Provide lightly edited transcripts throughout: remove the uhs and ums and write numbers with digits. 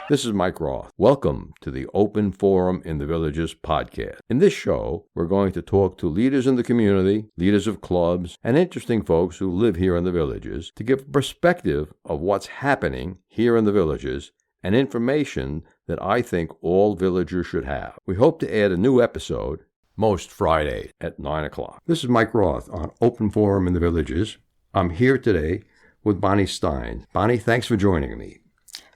This is Mike Roth. Welcome to the Open Forum in the Villages podcast. In this show, we're going to talk to leaders in the community, leaders of clubs, and interesting folks who live here in the villages to give a perspective of what's happening here in the villages and information that I think all villagers should have. We hope to add a new episode most Friday at 9 o'clock. This is Mike Roth on Open Forum in the Villages. I'm here today with Bonnie Stein. Bonnie, thanks for joining me.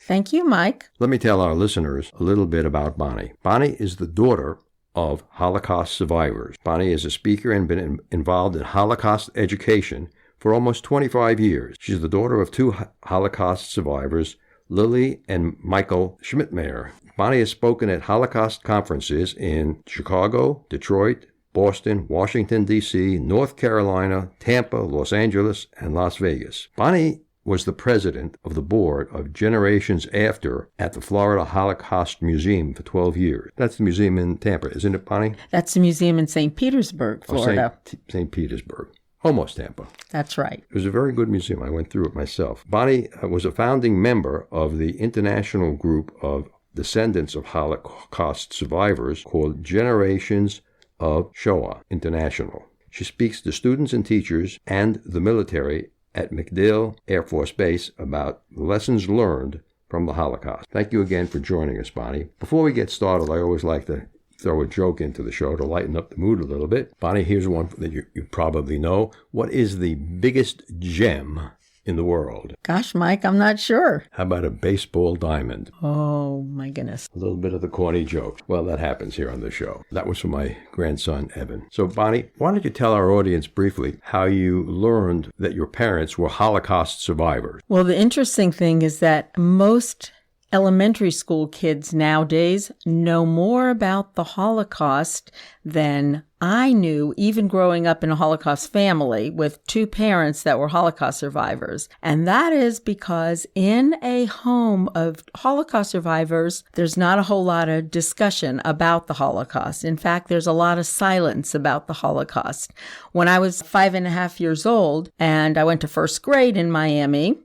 Thank you, Mike. Let me tell our listeners a little bit about Bonnie. Bonnie is the daughter of Holocaust survivors. Bonnie is a speaker and been involved in Holocaust education for almost 25 years. She's the daughter of two Holocaust survivors, Lily and Michael Schmidtmeyer. Bonnie has spoken at Holocaust conferences in Chicago, Detroit, Boston, Washington, D.C., North Carolina, Tampa, Los Angeles, and Las Vegas. Bonnie was the president of the board of Generations After at the Florida Holocaust Museum for 12 years. That's the museum in Tampa, isn't it, Bonnie? That's the museum in St. Petersburg, Florida. St. Petersburg. Almost Tampa. That's right. It was a very good museum. I went through it myself. Bonnie was a founding member of the international group of descendants of Holocaust survivors called Generations of Shoah International. She speaks to students and teachers and the military at MacDill Air Force Base about lessons learned from the Holocaust. Thank you again for joining us, Bonnie. Before we get started, I always like to throw a joke into the show to lighten up the mood a little bit. Bonnie, here's one that you probably know. What is the biggest gem in the world? Gosh, Mike, I'm not sure. How about a baseball diamond? Oh, my goodness. A little bit of the corny joke. Well, that happens here on the show. That was from my grandson, Evan. So, Bonnie, why don't you tell our audience briefly how you learned that your parents were Holocaust survivors? Well, the interesting thing is that most elementary school kids nowadays know more about the Holocaust than I knew, even growing up in a Holocaust family with two parents that were Holocaust survivors. And that is because in a home of Holocaust survivors, there's not a whole lot of discussion about the Holocaust. In fact, there's a lot of silence about the Holocaust. When I was 5.5 years old and I went to first grade in Miami,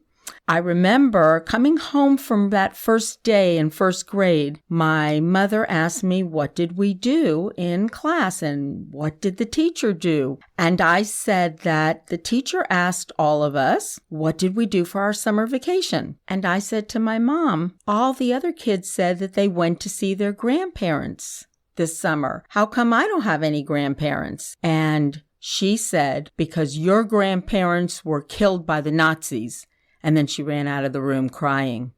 I remember coming home from that first day in first grade, my mother asked me, what did we do in class and what did the teacher do? And I said that the teacher asked all of us, what did we do for our summer vacation? And I said to my mom, all the other kids said that they went to see their grandparents this summer. How come I don't have any grandparents? And she said, because your grandparents were killed by the Nazis. And then she ran out of the room crying.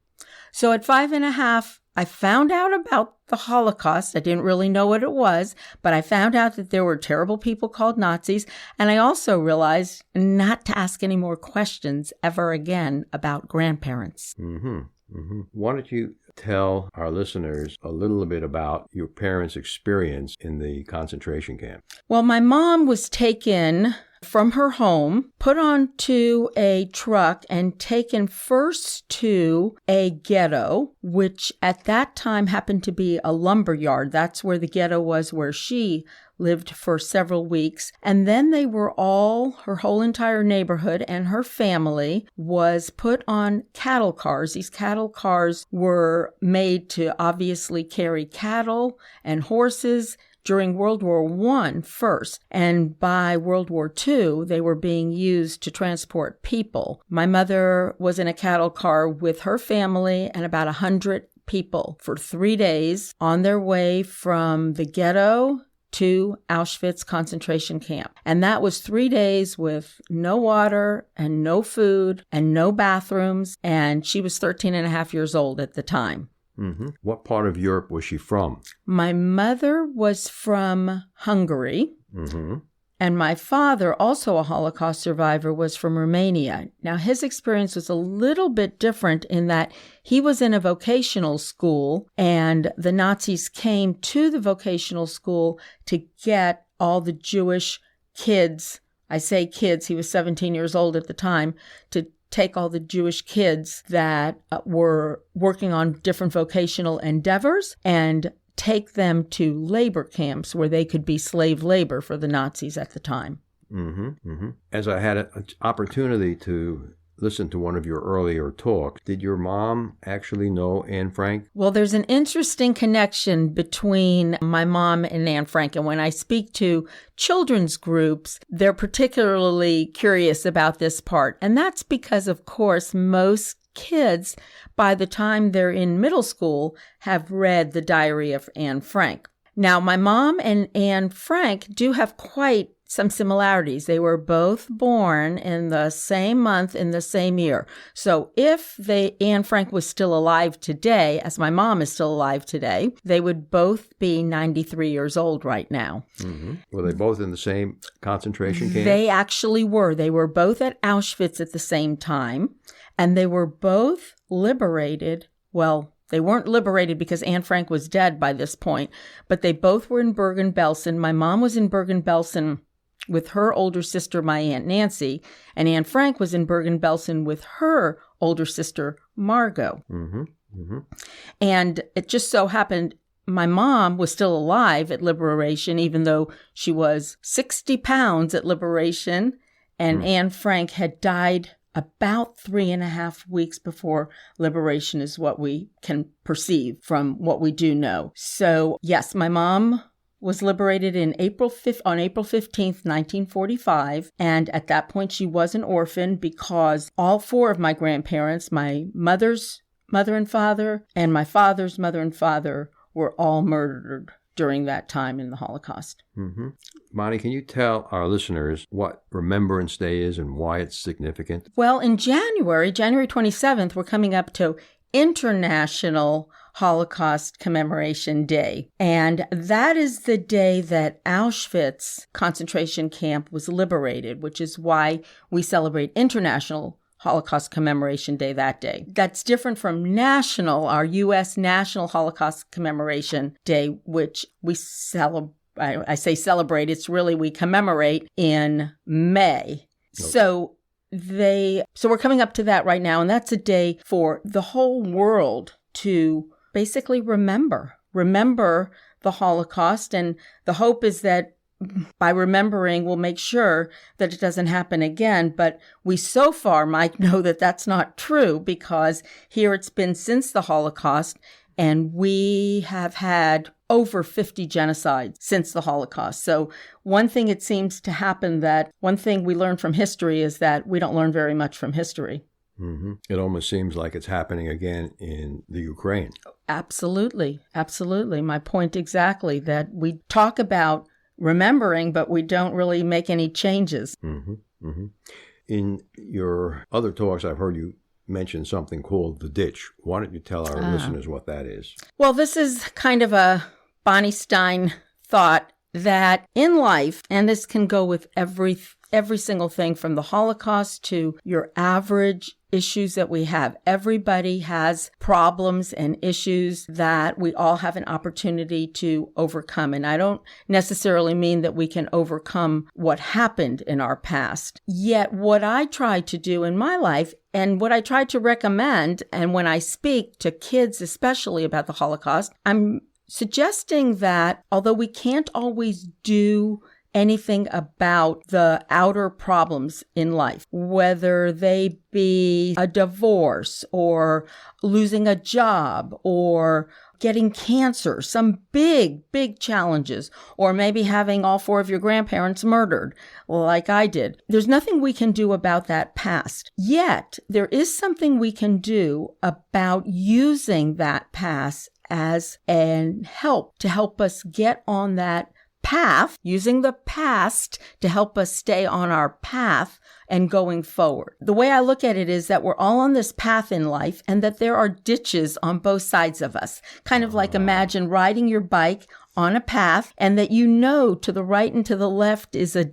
So at 5.5, I found out about the Holocaust. I didn't really know what it was, but I found out that there were terrible people called Nazis. And I also realized not to ask any more questions ever again about grandparents. Why don't you tell our listeners a little bit about your parents' experience in the concentration camp? Well, my mom was taken from her home, put onto a truck, and taken first to a ghetto, which at that time happened to be a lumber yard. That's where the ghetto was, where she lived for several weeks. And then they were her whole entire neighborhood and her family was put on cattle cars. These cattle cars were made to obviously carry cattle and horses during World War I first, and by World War II, they were being used to transport people. My mother was in a cattle car with her family and about 100 people for 3 days on their way from the ghetto to Auschwitz concentration camp. And that was 3 days with no water and no food and no bathrooms, and she was 13.5 years old at the time. What part of Europe was she from? My mother was from Hungary, and my father, also a Holocaust survivor, was from Romania. Now, his experience was a little bit different in that he was in a vocational school, and the Nazis came to the vocational school to get all the Jewish kids. I say kids, he was 17 years old at the time, to take all the Jewish kids that were working on different vocational endeavors and take them to labor camps where they could be slave labor for the Nazis at the time. As I had an opportunity to listened to one of your earlier talks. Did your mom actually know Anne Frank? Well, there's an interesting connection between my mom and Anne Frank. And when I speak to children's groups, they're particularly curious about this part. And that's because, of course, most kids, by the time they're in middle school, have read The Diary of Anne Frank. Now, my mom and Anne Frank do have quite some similarities. They were both born in the same month in the same year. So if Anne Frank was still alive today, as my mom is still alive today, they would both be 93 years old right now. Mm-hmm. Were they both in the same concentration camp? They actually were. They were both at Auschwitz at the same time, and they were both liberated. Well, they weren't liberated because Anne Frank was dead by this point, but they both were in Bergen-Belsen. My mom was in Bergen-Belsen with her older sister, my Aunt Nancy, and Anne Frank was in Bergen-Belsen with her older sister, Margot. Mm-hmm. Mm-hmm. And it just so happened my mom was still alive at liberation, even though she was 60 pounds at liberation, and Anne Frank had died about 3.5 weeks before liberation is what we can perceive from what we do know. So, yes, my mom was liberated on April 15th, 1945. And at that point, she was an orphan because all four of my grandparents, my mother's mother and father, and my father's mother and father, were all murdered during that time in the Holocaust. Mm-hmm. Bonnie, can you tell our listeners what Remembrance Day is and why it's significant? Well, in January 27th, we're coming up to International Holocaust Commemoration Day. And that is the day that Auschwitz concentration camp was liberated, which is why we celebrate International Holocaust Commemoration Day that day. That's different from our U.S. National Holocaust Commemoration Day, which we celebrate. I say celebrate, it's really we commemorate in May. Okay. So we're coming up to that right now, and that's a day for the whole world to basically remember the Holocaust. And the hope is that by remembering, we'll make sure that it doesn't happen again. But we so far might know that that's not true, because here it's been since the Holocaust, and we have had over 50 genocides since the Holocaust. So one thing it seems to happen one thing we learn from history is that we don't learn very much from history. Mm-hmm. It almost seems like it's happening again in the Ukraine. Absolutely. Absolutely. My point exactly, that we talk about remembering, but we don't really make any changes. Mm-hmm. Mm-hmm. In your other talks, I've heard you mention something called the ditch. Why don't you tell our listeners what that is? Well, this is kind of a Bonnie Stein thought that in life, and this can go with every single thing from the Holocaust to your average issues that we have. Everybody has problems and issues that we all have an opportunity to overcome. And I don't necessarily mean that we can overcome what happened in our past. Yet what I try to do in my life, and what I try to recommend, and when I speak to kids especially about the Holocaust, I'm suggesting that although we can't always do anything about the outer problems in life, whether they be a divorce or losing a job or getting cancer, some big challenges, or maybe having all four of your grandparents murdered, like I did. There's nothing we can do about that past. Yet, there is something we can do about using that past as an help to help us get on that path, using the past to help us stay on our path and going forward. The way I look at it is that we're all on this path in life, and that there are ditches on both sides of us. Kind of like imagine riding your bike on a path, and that to the right and to the left is a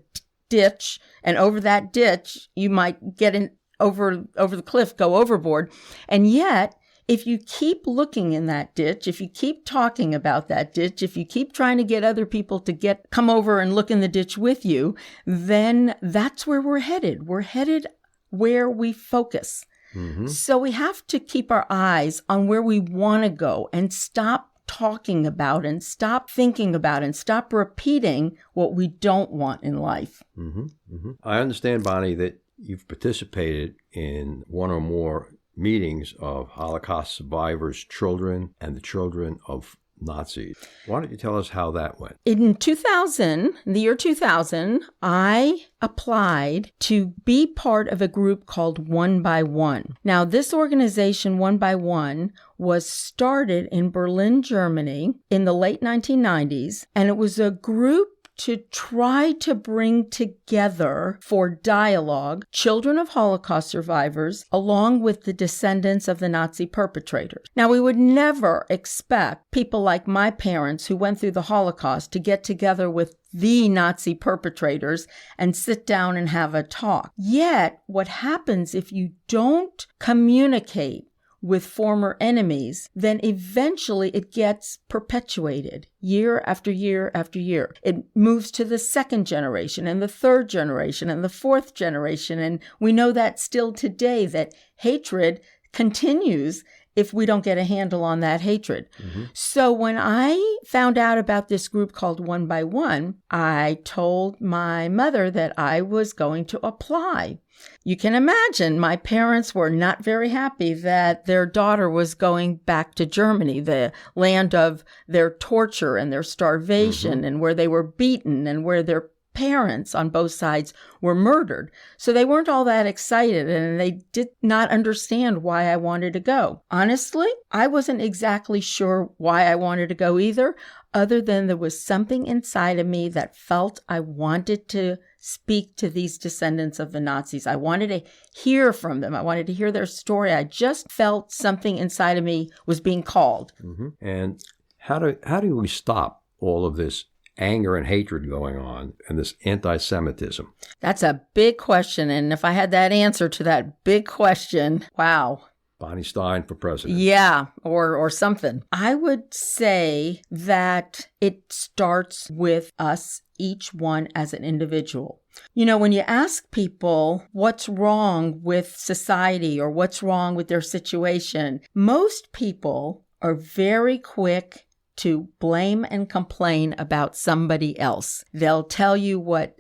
ditch, and over that ditch you might get over the cliff, go overboard. And yet, if you keep looking in that ditch, if you keep talking about that ditch, if you keep trying to get other people to come over and look in the ditch with you, then that's where we're headed. We're headed where we focus. Mm-hmm. So we have to keep our eyes on where we want to go and stop talking about and stop thinking about and stop repeating what we don't want in life. Mm-hmm. Mm-hmm. I understand, Bonnie, that you've participated in one or more meetings of Holocaust survivors' children and the children of Nazis. Why don't you tell us how that went? In the year 2000, I applied to be part of a group called One by One. Now, this organization, One by One, was started in Berlin, Germany in the late 1990s, and it was a group to try to bring together for dialogue children of Holocaust survivors along with the descendants of the Nazi perpetrators. Now, we would never expect people like my parents who went through the Holocaust to get together with the Nazi perpetrators and sit down and have a talk. Yet, what happens if you don't communicate with former enemies, then eventually it gets perpetuated year after year after year. It moves to the second generation and the third generation and the fourth generation. And we know that still today, that hatred continues if we don't get a handle on that hatred. Mm-hmm. So when I found out about this group called One by One, I told my mother that I was going to apply. You can imagine my parents were not very happy that their daughter was going back to Germany, the land of their torture and their starvation, mm-hmm. and where they were beaten and where their parents on both sides were murdered. So they weren't all that excited, and they did not understand why I wanted to go. Honestly, I wasn't exactly sure why I wanted to go either, other than there was something inside of me that felt I wanted to speak to these descendants of the Nazis. I wanted to hear from them. I wanted to hear their story. I just felt something inside of me was being called. Mm-hmm. And how do we stop all of this anger and hatred going on and this anti-Semitism? That's a big question. And if I had that answer to that big question, wow. Bonnie Stein for president. Yeah, or something. I would say that it starts with us, each one as an individual. You know, when you ask people what's wrong with society or what's wrong with their situation, most people are very quick to blame and complain about somebody else. They'll tell you what,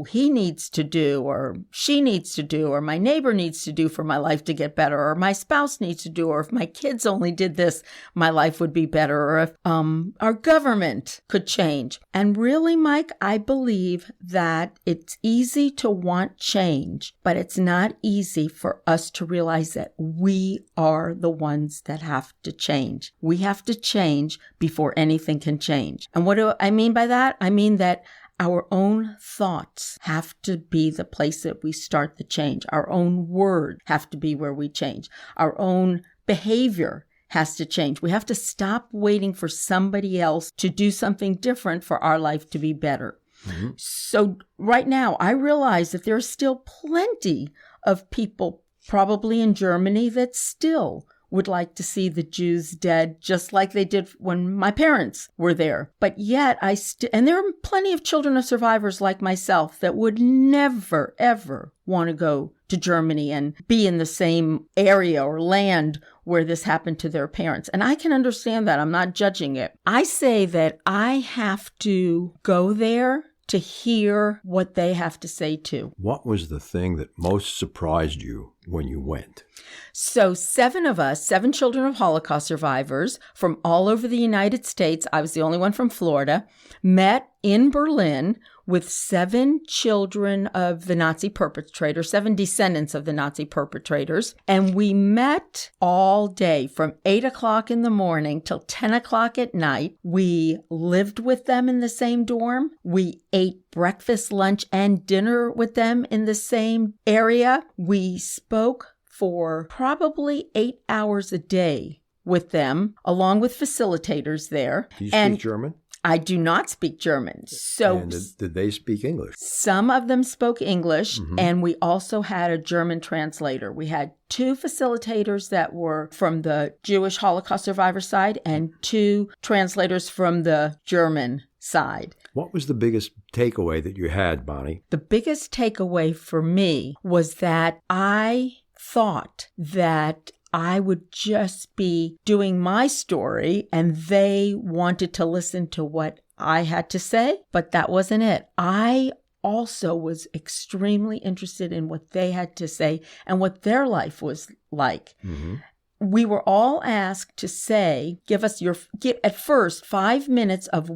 he needs to do, or she needs to do, or my neighbor needs to do for my life to get better, or my spouse needs to do, or if my kids only did this, my life would be better, or if our government could change. And really, Mike, I believe that it's easy to want change, but it's not easy for us to realize that we are the ones that have to change. We have to change before anything can change. And what do I mean by that? I mean that our own thoughts have to be the place that we start the change. Our own words have to be where we change. Our own behavior has to change. We have to stop waiting for somebody else to do something different for our life to be better. Mm-hmm. So right now, I realize that there's still plenty of people, probably in Germany, that still would like to see the Jews dead, just like they did when my parents were there. But yet and there are plenty of children of survivors like myself that would never, ever want to go to Germany and be in the same area or land where this happened to their parents. And I can understand that. I'm not judging it. I say that I have to go there to hear what they have to say too. What was the thing that most surprised you when you went? So 7 of us, 7 children of Holocaust survivors from all over the United States, I was the only one from Florida, met in Berlin with 7 children of the Nazi perpetrators, 7 descendants of the Nazi perpetrators. And we met all day from 8 o'clock in the morning till 10 o'clock at night. We lived with them in the same dorm. We ate breakfast, lunch, and dinner with them in the same area. We spoke for probably 8 hours a day with them, along with facilitators there. Do you speak German? I do not speak German. So and did they speak English? Some of them spoke English, mm-hmm. and we also had a German translator. We had 2 facilitators that were from the Jewish Holocaust survivor side and 2 translators from the German side. What was the biggest takeaway that you had, Bonnie? The biggest takeaway for me was that I thought that I would just be doing my story and they wanted to listen to what I had to say, but that wasn't it. I also was extremely interested in what they had to say and what their life was like. Mm-hmm. We were all asked to say, give at first 5 minutes of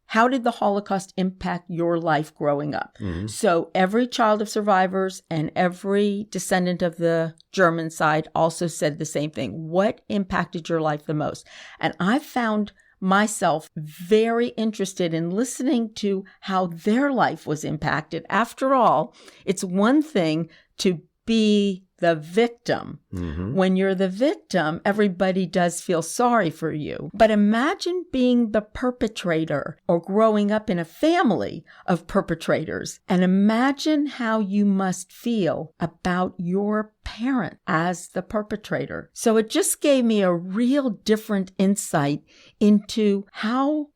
how did the Holocaust impact your life growing up? Mm-hmm. So every child of survivors and every descendant of the German side also said the same thing. What impacted your life the most? And I found myself very interested in listening to how their life was impacted. After all, it's one thing to be the victim. Mm-hmm. When you're the victim, everybody does feel sorry for you. But imagine being the perpetrator or growing up in a family of perpetrators, and imagine how you must feel about your parent as the perpetrator. So it just gave me a real different insight into how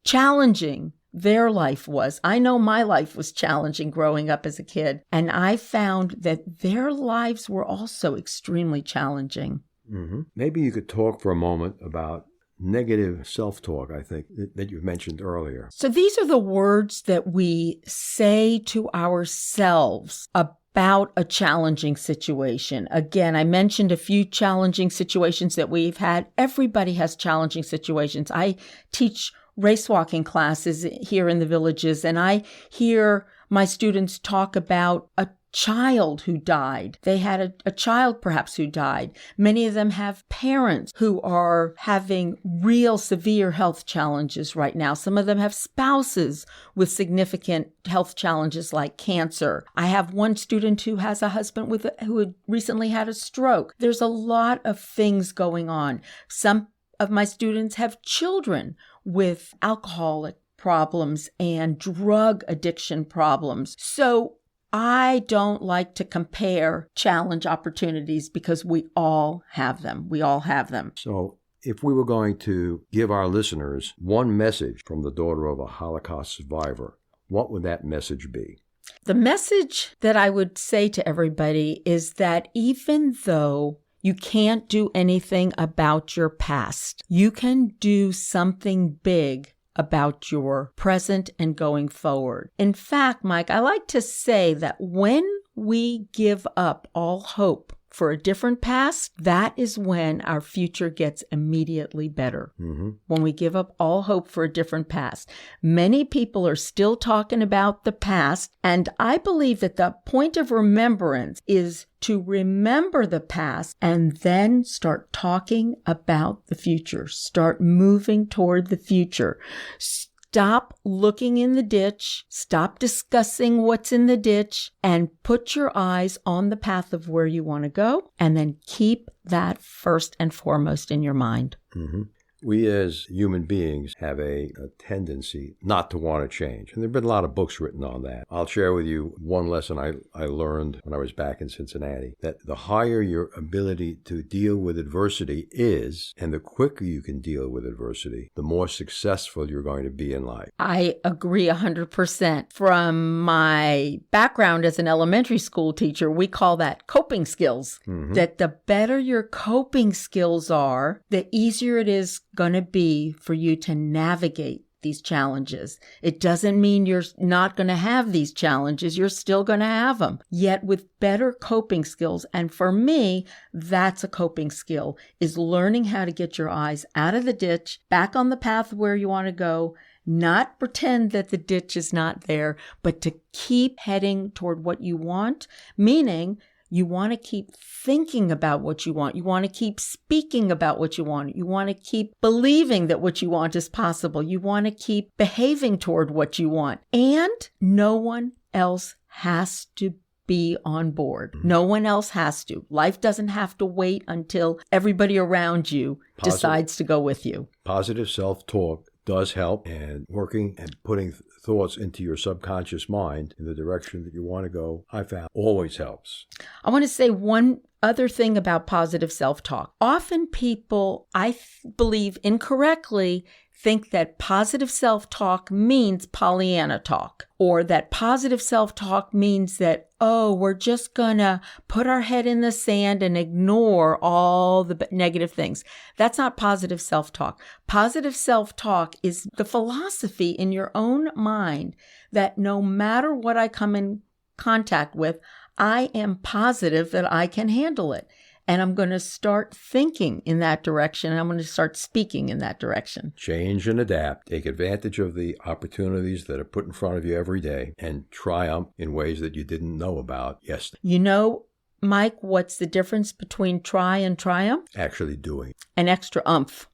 challenging their life was. I know my life was challenging growing up as a kid, and I found that their lives were also extremely challenging. Mm-hmm. Maybe you could talk for a moment about negative self-talk, I think, that you mentioned earlier. So these are the words that we say to ourselves about a challenging situation. Again, I mentioned a few challenging situations that we've had. Everybody has challenging situations. I teach race walking classes here in the villages, and I hear my students talk about a child who died. They had a child perhaps who died. Many of them have parents who are having real severe health challenges right now. Some of them have spouses with significant health challenges like cancer. I have one student who has a husband who had recently had a stroke. There's a lot of things going on. Some of my students have children with alcoholic problems and drug addiction problems. So I don't like to compare challenge opportunities because we all have them. We all have them. So if we were going to give our listeners one message from the daughter of a Holocaust survivor, what would that message be? The message that I would say to everybody is that even though you can't do anything about your past, you can do something big about your present and going forward. In fact, Mike, I like to say that when we give up all hope for a different past, that is when our future gets immediately better. Mm-hmm. When we give up all hope for a different past. Many people are still talking about the past, and I believe that the point of remembrance is to remember the past and then start talking about the future. Start moving toward the future. Stop looking in the ditch, stop discussing what's in the ditch, and put your eyes on the path of where you want to go, and then keep that first and foremost in your mind. Mm-hmm. We as human beings have a tendency not to want to change. And there have been a lot of books written on that. I'll share with you one lesson I learned when I was back in Cincinnati, that the higher your ability to deal with adversity is, and the quicker you can deal with adversity, the more successful you're going to be in life. I agree 100%. From my background as an elementary school teacher, we call that coping skills. Mm-hmm. That the better your coping skills are, the easier it is going to be for you to navigate these challenges. It doesn't mean you're not going to have these challenges. You're still going to have them, yet with better coping skills. And for me, that's a coping skill, is learning how to get your eyes out of the ditch, back on the path where you want to go, not pretend that the ditch is not there, but to keep heading toward what you want, meaning you want to keep thinking about what you want. You want to keep speaking about what you want. You want to keep believing that what you want is possible. You want to keep behaving toward what you want. And no one else has to be on board. No one else has to. Life doesn't have to wait until everybody around you decides to go with you. Positive self-talk does help, and working and putting thoughts into your subconscious mind in the direction that you want to go, I found, always helps. I want to say one other thing about positive self-talk. Often people, I believe incorrectly, think that positive self-talk means Pollyanna talk, or that positive self-talk means that, oh, we're just going to put our head in the sand and ignore all the negative things. That's not positive self-talk. Positive self-talk is the philosophy in your own mind that no matter what I come in contact with, I am positive that I can handle it. And I'm going to start thinking in that direction. And I'm going to start speaking in that direction. Change and adapt. Take advantage of the opportunities that are put in front of you every day and triumph in ways that you didn't know about yesterday. You know, Mike, what's the difference between try and triumph? Actually doing. An extra umph.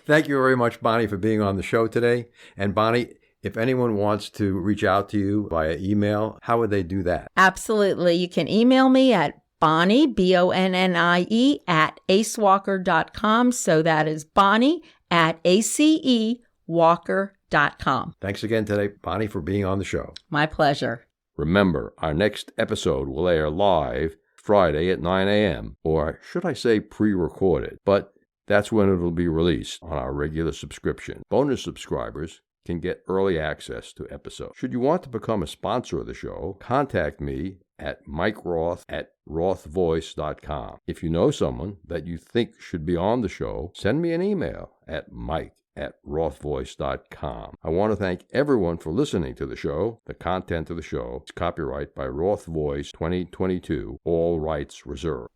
Thank you very much, Bonnie, for being on the show today. And Bonnie, if anyone wants to reach out to you via email, how would they do that? Absolutely. You can email me at Bonnie, Bonnie, at acewalker.com. So that is Bonnie at acewalker.com. Thanks again today, Bonnie, for being on the show. My pleasure. Remember, our next episode will air live Friday at 9 a.m., or should I say pre-recorded, but that's when it'll be released on our regular subscription. Bonus subscribers can get early access to episodes. Should you want to become a sponsor of the show, contact me at mikeroth@rothvoice.com. If you know someone that you think should be on the show, send me an email at mike@rothvoice.com. I want to thank everyone for listening to the show. The content of the show is copyright by Roth Voice 2022, all rights reserved.